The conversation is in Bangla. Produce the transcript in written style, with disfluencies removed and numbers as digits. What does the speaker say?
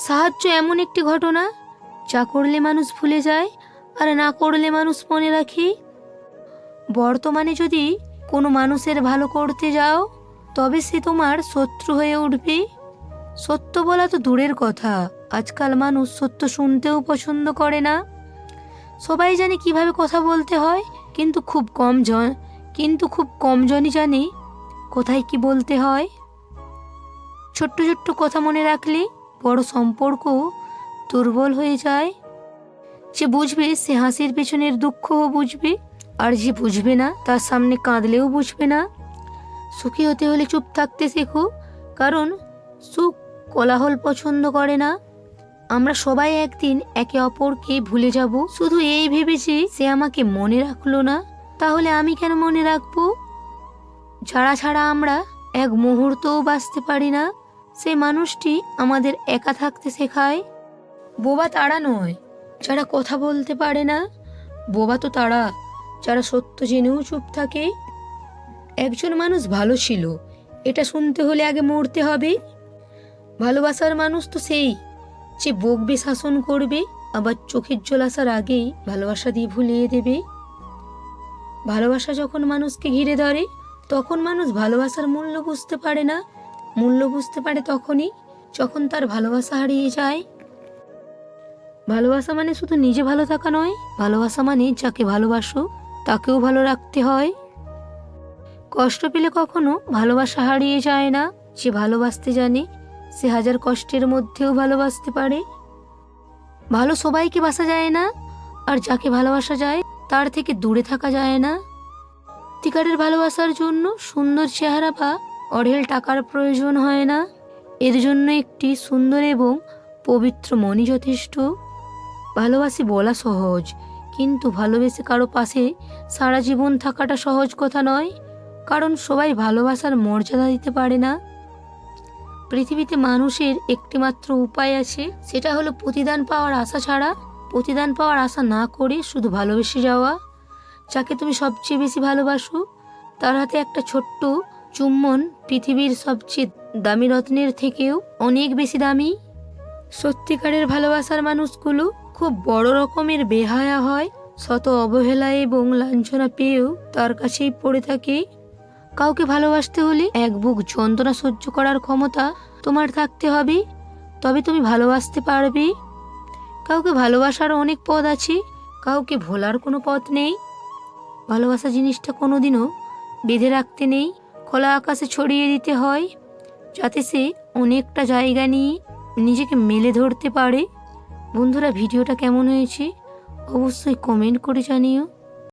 সাহায্য এমন একটি ঘটনা যা করলে মানুষ ভুলে যায় আর না করলে মানুষ মনে রাখে। বর্তমানে যদি কোনো মানুষের ভালো করতে যাও তবে সে তোমার শত্রু হয়ে উঠবে। সত্য বলা তো দূরের কথা, আজকাল মানুষ সত্য শুনতেও পছন্দ করে না। সবাই জানে কিভাবে কথা বলতে হয়, কিন্তু খুব কম জনই জানে কোথায় কি বলতে হয়। ছোট্ট ছোট্ট কথা মনে রাখলে বড় সম্পর্ক দুর্বল হয়ে যায়। যে বুঝবে সে হাসির পেছনের দুঃখও বুঝবে, আর যে বুঝবে না তার সামনে কাঁদলেও বুঝবে না। সুখী হতে হলে চুপ থাকতে শেখো, কারণ সুখ কোলাহল পছন্দ করে না। আমরা সবাই একদিন একে অপরকে ভুলে যাব, শুধু এই ভেবেছি সে আমাকে মনে রাখলো না, তাহলে আমি কেন মনে রাখবো। যারা ছাড়া আমরা এক মুহূর্তও বাঁচতে পারি না, সেই মানুষটি আমাদের একা থাকতে শেখায়। বোবা তারা নয় যারা কথা বলতে পারে না, বোবা তো তারা যারা সত্য জেনেও চুপ থাকে। একজন মানুষ ভালো ছিল এটা শুনতে হলে আগে মরতে হবে। ভালোবাসার মানুষ তো সেই যে বকবে, শাসন করবে, আবার চোখের জল আসার আগেই ভালোবাসা দিয়ে ভুলিয়ে দেবে। ভালোবাসা যখন মানুষকে ঘিরে ধরে তখন মানুষ ভালোবাসার মূল্য বুঝতে পারে না। মূল্য বুঝতে পারে তখনই যখন তার ভালোবাসা হারিয়ে যায়। ভালোবাসা মানে শুধু নিজে ভালো থাকা নয়, ভালোবাসা মানে যাকে ভালোবাসো তাকেও ভালো রাখতে হয়। কষ্ট পেলে কখনো ভালোবাসা হারিয়ে যায় না। যে ভালোবাসতে জানে সে হাজার কষ্টের মধ্যেও ভালোবাসতে পারে। ভালো সবাইকে বাসা যায় না, আর যাকে ভালোবাসা যায় তার থেকে দূরে থাকা যায় না। সত্যিকারের ভালোবাসার জন্য সুন্দর চেহারা বা অঢেল টাকার প্রয়োজন হয় না, এর জন্য একটি সুন্দর এবং পবিত্র মনই যথেষ্ট। ভালোবাসি বলা সহজ, কিন্তু ভালোবেসে কারো পাশে সারা জীবন থাকাটা সহজ কথা নয়, কারণ সবাই ভালোবাসার মর্যাদা দিতে পারে না। পৃথিবীতে মানুষের একটিমাত্র উপায় আছে, সেটা হলো প্রতিদান পাওয়ার আশা ছাড়া প্রতিদান পাওয়ার আশা না করে শুধু ভালোবেসে যাওয়া। যাকে তুমি সবচেয়ে বেশি ভালোবাসো তার হাতে একটা ছোট্ট চুম্বন পৃথিবীর সবচেয়ে দামি রত্নের থেকেও অনেক বেশি দামি। সত্যিকারের ভালোবাসার মানুষগুলো খুব বড় রকমের বেহায়া হয়, শত অবহেলা এবং লাঞ্ছনা পেয়েও তার কাছেই পড়ে থাকে। কাউকে ভালোবাসতে হলে এক বুক যন্ত্রণা সহ্য করার ক্ষমতা তোমার থাকতে হবে, তবে তুমি ভালোবাসতে পারবে। কাউকে ভালোবাসার অনেক পথ আছে, কাউকে ভোলার কোনো পথ নেই। ভালোবাসা জিনিসটা কোনোদিনও বেঁধে রাখতে নেই, খোলা আকাশে ছড়িয়ে দিতে হয়, যাতে সে অনেকটা জায়গা নিয়ে নিজেকে মেলে ধরতে পারে। বন্ধুরা, ভিডিওটা কেমন হয়েছে অবশ্যই কমেন্ট করে জানিও।